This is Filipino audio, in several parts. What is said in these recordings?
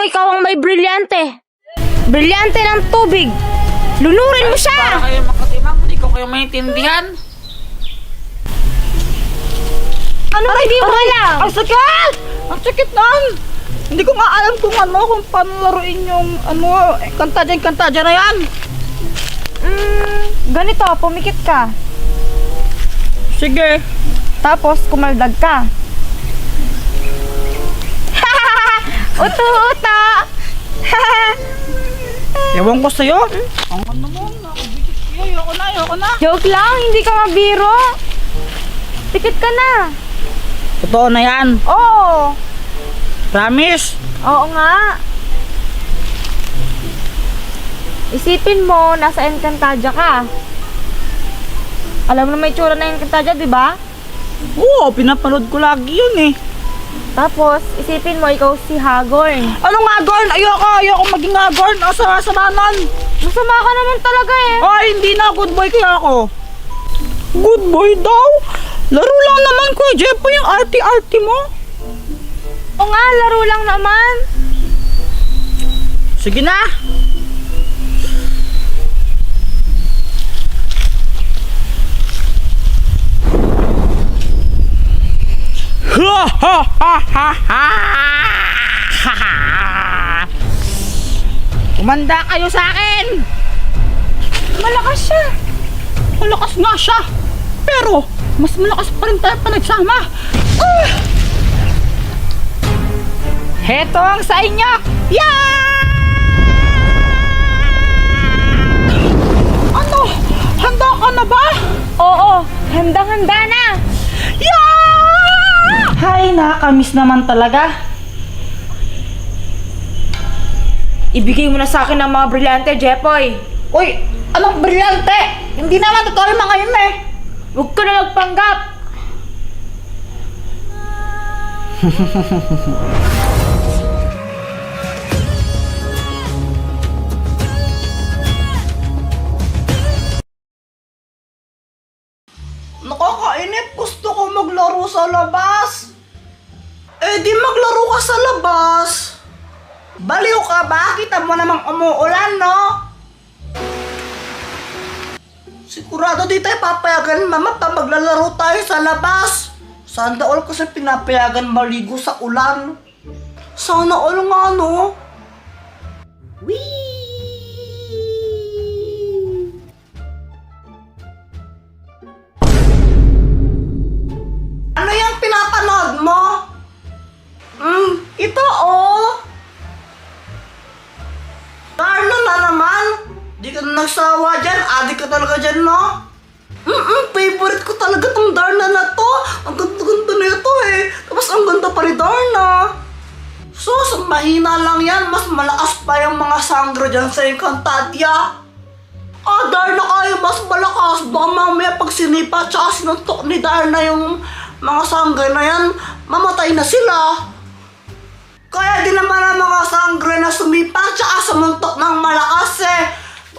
mong ikaw ang may brilyante. Brilyante ng tubig. Lunurin mo siya! Para kayo makatimang, hindi ko kayo maintindihan. Ano ba hindi mo alam? Ang sakit! Ang sakit nun! Hindi ko nga alam kung paano laruin yung kanta dyan na yan. Ganito, pumikit ka. Sige. Tapos, kumaldag ka. Uto-uto! Ewan ko sa'yo. Ang ano mo, nakabigit kayo. Ayoko na. Joke lang, hindi ka mabiro. Pikit ka na. Totoo na yan. Oo. Promise. Oo nga. Isipin mo, nasa Encantadia ka. Alam mo na may tsura na Encantadia, di ba? Oo, pinapanood ko lagi yun eh. Tapos, isipin mo, ikaw si Hagorn. Anong Hagorn? Ayoko maging Hagorn. Sama nun. Masama ka naman talaga eh. Ay, hindi na. Good boy kaya ako. Good boy daw? Laro lang naman ko, Jepo, yung arty-arty mo. O nga, laro lang naman. Sige na. Ha ha ha ha ha! Kumanda kayo sa akin! Malakas siya. Malakas nga siya! Pero, mas malakas pa rin tayo pa nagsama! Heto ang sa inyo! Ano? Handa ka na ba? Oo, handang-handa na. Hay, nakakamiss naman talaga. Ibigay mo na sa akin ang mga brilyante, Jepoy. Uy, anong brilyante? Hindi naman totoo yung mga yun eh. Huwag ka na magpanggap. Nakakainip, gusto ko maglaro sa labas. Eh di maglaro ka sa labas. Baliw ka ba? Kita mo namang umuulan, no? Sigurado di tayo papayagan, mama, pa maglalaro tayo sa labas. Sana all kasi pinapayagan maligo sa ulan. Sana all nga, no? Whee! Ano yung pinapanood mo? Ito oh. Darna na naman. Di ka na nagsawa dyan. Adik ka talaga dyan, no? Favorite ko talaga tong Darna na to. Ang ganda-ganda na ito eh. Tapos ang ganda pa ni Darna. Sus, mahina lang yan. Mas malakas pa yung mga sangre dyan sa Encantadia. Darna kayo mas malakas. Baka mamaya pag sinipa tsaka sinuntok ni Darna yung mga sangre na yan, mamatay na sila. Kaya di naman ang mga sangre na sumipa tsaka sumuntok ng malakas eh.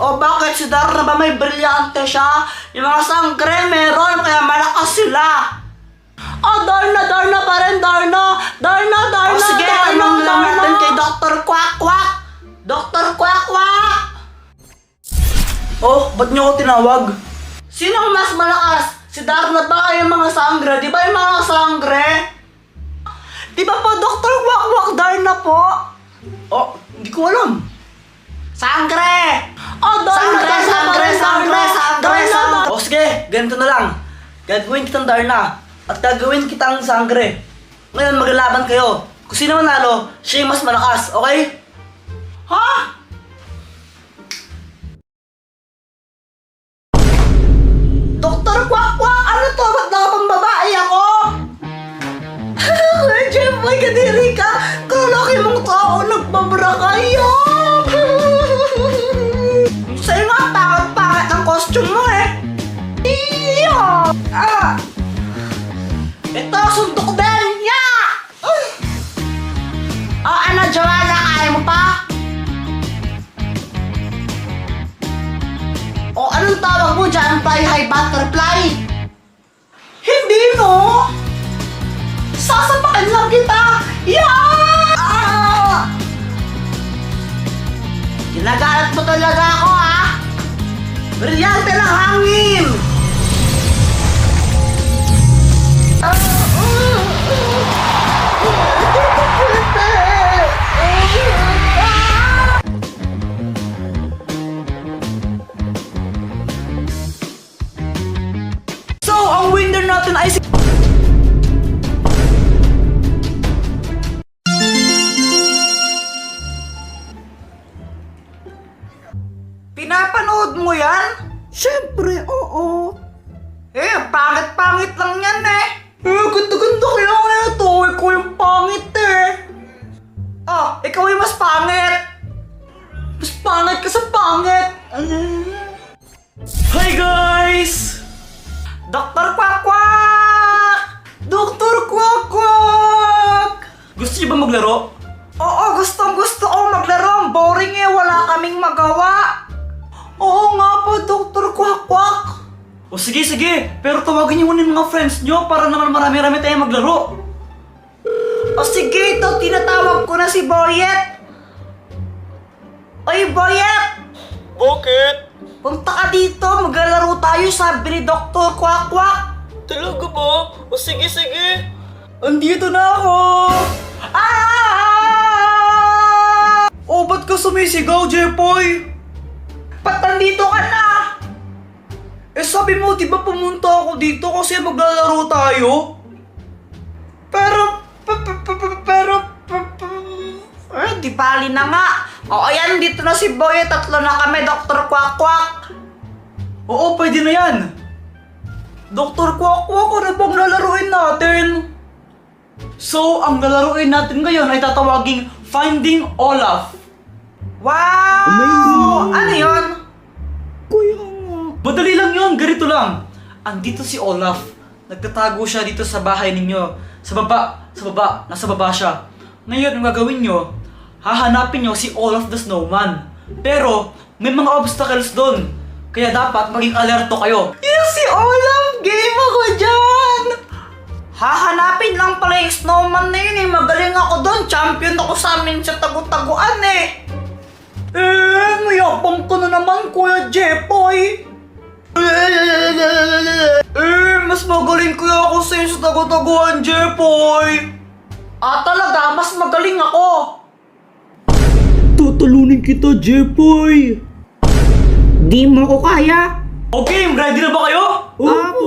O bakit si Darna ba may brilyante siya? Yung mga sangre meron kaya malakas sila. Darna pa rin, Darna. Darna. Sige, tanong lang natin kay Dr. Quack Quack. Dr. Quack Quack! Oh, ba't niyo ako tinawag? Sino ang mas malakas? Si Darna ba yung mga sangre? Di ba yung mga sangre? Di ba po Dr. Quack Quack Darna po? Oh, hindi ko alam. Sangre! Sangre! O sige, ganito na lang. Gagawin kitang Darna at gagawin kitang sangre. Ngayon maglalaban kayo. Kung sino manalo, siya yung mas malakas, okay? Ha? Dr. Quack Quack, ano to? Ba't nakapang babae ako? Jemboy, kadiri ka. Kalaki mong tao, nagbabra kayo. Sa'yo nga, pangit-pangit ang costume mo eh. Ito, suntok din. Ano, Joanna, kaya mo pa? Anong tawag mo dyan? Fly-high butterfly? Hindi, no? Sasapakin lang kita! sakto talaga ako, ha? Brilyante ng hangin! So, ang winner natin ay si... Pinapanood mo yan? Siyempre, oo. Pangit-pangit lang yan ganda-ganda kaya nga ito. Ikaw yung pangit ikaw yung mas pangit. Mas pangit ka sa pangit. Hi guys! Dr. Quack-Quack! Dr. Quack-Quack! Gusto niyo ba maglaro? Oo, gustong-gusto ko maglaro. Ang boring wala kaming magawa. Oo nga po, Dr. Quack-Quack. O sige, pero tawagin niyo muna yung mga friends niyo para naman marami-rami tayong maglaro. O sige, ito, tinatawag ko na si Boyet. Oy, Boyet! Bakit? Punta ka dito, maglalaro tayo, sabi ni Dr. Quack-Quack. Talaga ba? O sige. Andito na ako! Oh, ba't ka sumisigaw, Jepoy? Ba't nandito ka na? Sabi mo, di ba pumunta ako dito kasi maglalaro tayo? Di bali na nga. O, ayan, dito na si Boy. Tatlo na kami, Dr. Quack-Quack. Oo, pwede na yan. Dr. Quack-Quack, ano bang lalaruin natin? So, ang lalaruin natin ngayon ay tatawaging Finding Olaf. Wow! Amazing! Ano yun? Kuya nga. Madali lang yun, ganito lang. Andito si Olaf. Nagtatago siya dito sa bahay ninyo. Sa baba, nasa baba siya. Ngayon, ang gagawin nyo, hahanapin nyo si Olaf the Snowman. Pero, may mga obstacles doon. Kaya dapat maging alerto kayo. Yes, si Olaf! Game ako dyan! Hahanapin lang pala yung snowman na yun Magaling ako doon. Champion ako sa amin sa tagu-taguan mayabang ko na naman, Kuya Jepoy. Mas magaling kuya ako sa'yo sa tagu-taguan, Jepoy. Talaga? Mas magaling ako. Tatalunin kita, Jepoy! Di mo ko kaya. Okay, ready na ba kayo? Opo.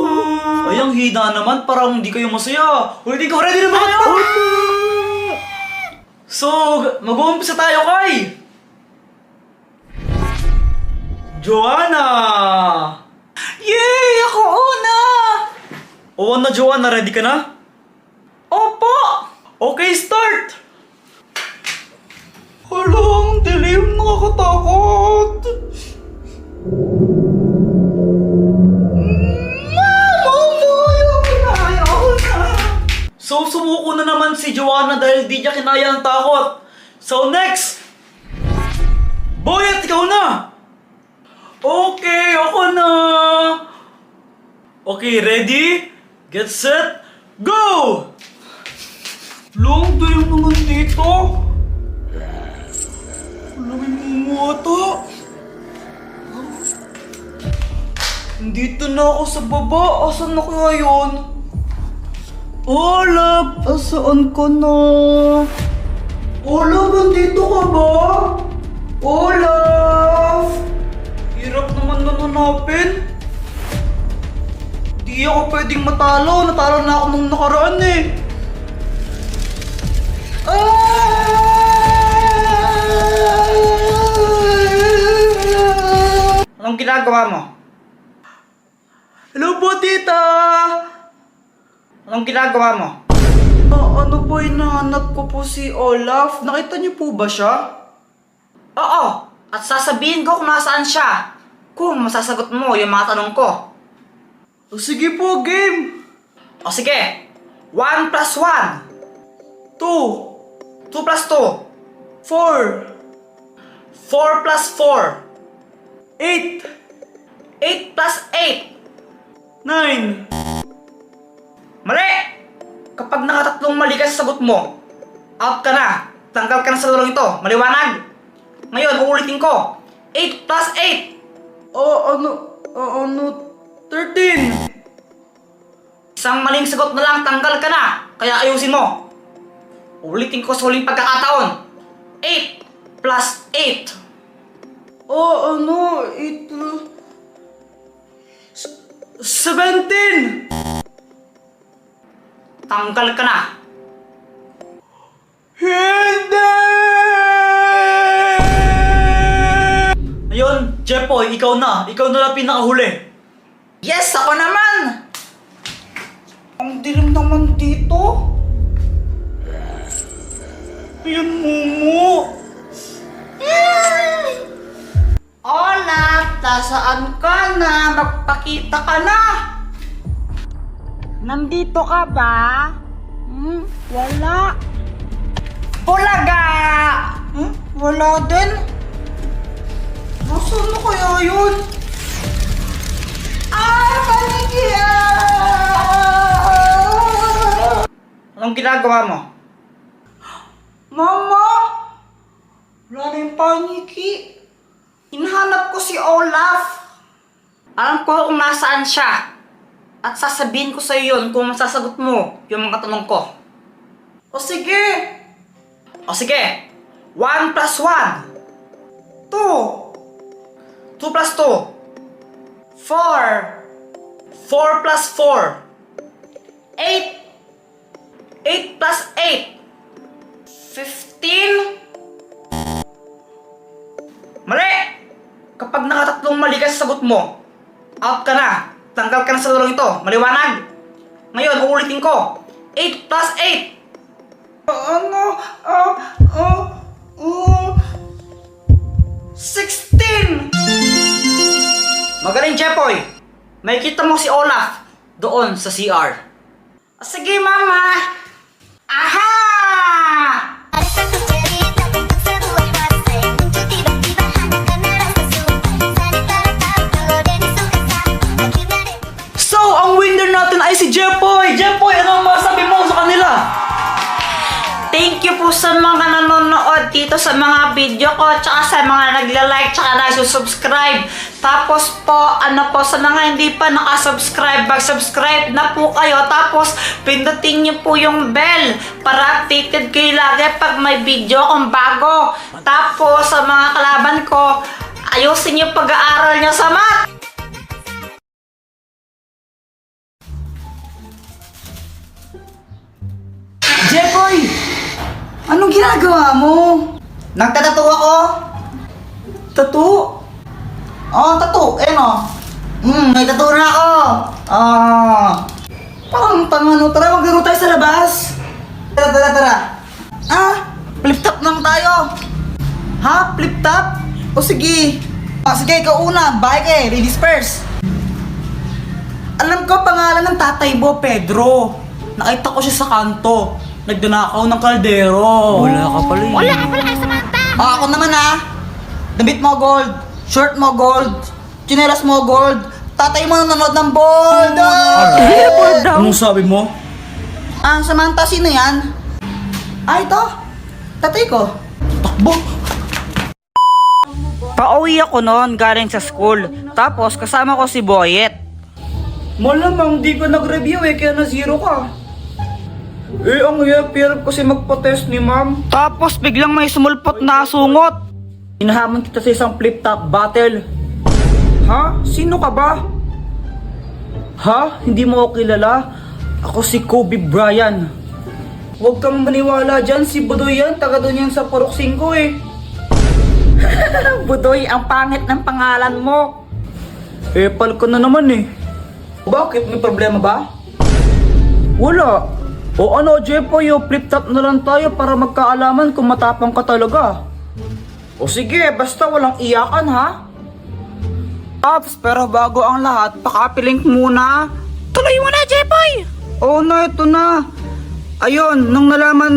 Ay, ang hina naman, parang hindi kayo masaya. Ulitin ko, ready na ba kayo? So, mag-uumpisa tayo kay Joanna! Yay! Ako una! O na, Joanna, ready ka na? Opo! Okay, start! Halang, dilim, nakakatakot. So, sumuko na naman si Joanna dahil di niya kinaya ang takot. So, next! Boyet, ikaw na! Okay, ako na! Okay, ready? Get set, go! Long, dilim naman dito. Alamin mo ata. Dito na ako sa baba. Asan na kaya yun? Olaf, asaan ka na? Olaf, andito ka ba? Olaf! Hirap naman na hanapin. Di ako pwedeng matalo. Natalo na ako nung nakaraan Anong ginagawa mo? Hello po, tita! Anong ginagawa mo? Ano po, hinahanap ko po si Olaf. Nakita niyo po ba siya? Oo, at sasabihin ko kung nasaan siya. Kung masasagot mo yung mga tanong ko. Sige po, game! O sige, 1 plus 1. 2. 2 plus 2. 4. 4 plus 4. 8. 8 plus 8. 9. Mali! Kapag nakatatlong mali ka sa sagot mo, out ka na. Tanggal ka na sa larong ito. Maliwanag. Ngayon, uulitin ko. 8 plus 8. Ano, 13. Isang maling sagot na lang, tanggal ka na. Kaya ayusin mo. Ulitin ko sa huling pagkakataon. 8 plus 8. 8 plus... 17! Tanggal ka na. Hindi! Ayun, Jepoy, ikaw na. Ikaw na lang pinakahuli. Yes, ako naman! Ang dilim naman dito. Ayun, Mumu. Olaf, nasaan ka na? Magpakita ka na. Nandito ka ba? Wala. Bulaga! Wala din. Nasaan na kaya yun? Panigya! Anong ginagawa mo? Mama! Wala na yung paniki. Hinahanap ko si Olaf. Alam ko kung nasaan siya. At sasabihin ko sa'yo yun kung masasagot mo yung mga tanong ko. O sige. O sige, 1 plus 1. 2. 2 plus 2. 4. 4 plus 4. 8. 8 plus 8. 15. Mali! Kapag nakatatlong mali ka sa sagot mo, out ka na. Tanggal ka na sa larong ito. Maliwanag. Ngayon, uulitin ko. 8 plus 8. 16! Magaling, Jepoy. May kita mo si Olaf doon sa CR. Sige, Mama. Aha! Ada satu cerita tentang sebuah masa yang muncul tiba-tiba hanya karena rasa suka. Sana tak tahu kalau dia disuka sama. Akhirnya dia So, ang winner natin ay si Jepoy. Jepoy, ano ang masabi mo sa kanila? Thank you po sa mga nanonood dito sa mga video ko, tsaka sa mga nagla-like, tsaka nagsusubscribe. Tapos po, sa mga hindi pa nakasubscribe, mag-subscribe na po kayo. Tapos, pindutin niyo po yung bell para updated kayo lagi pag may video akong bago. Tapos, sa mga kalaban ko, ayusin niyo pag-aaral niyo sa math. Jepoy! Anong ginagawa mo? Nagtatato ako. Tattoo? Tattoo. May tattoo na ako. Parang tangano. Tara, maglaro tayo sa labas. Tara. Flip top lang tayo. Ha? Flip top? O sige. Sige, ikaw una. Bye ladies first. Alam ko pangalan ng tatay mo, Pedro. Nakita ko siya sa kanto. Nagdanakaw ng kaldero. Wala ka pala. Wala ka pala kay Samantha. Ako naman damit mo gold, shirt mo gold, tsinelas mo gold, tatay mo nanonood ng bold. Anong sabi mo? Samantha, sino yan? Ito, tatay ko. Takbo! Pauwi ako noon galing sa school, tapos kasama ko si Boyet. Malamang di ka nag-review kaya na zero ka. Ang hirap kasi magpa-test ni ma'am. Tapos biglang may sumulpot na sungot. Inahamon kita sa isang flip-top battle. Ha? Sino ka ba? Ha? Hindi mo ako kilala? Ako si Kobe Bryant. Huwag kang maniwala dyan, si Budoy yan, taga doon yan sa Purok 5 eh. Budoy, ang pangit ng pangalan mo. Epal ka na naman eh. Bakit? May problema ba? Wala. O ano, Jepoy, flip-top na lang tayo para magkaalaman kung matapang ka talaga. O sige, basta walang iyakan ha. Ops, pero bago ang lahat, pakapilink muna. Tuloy mo na, Jepoy! Oo na, ito na. Ayun, nung nalaman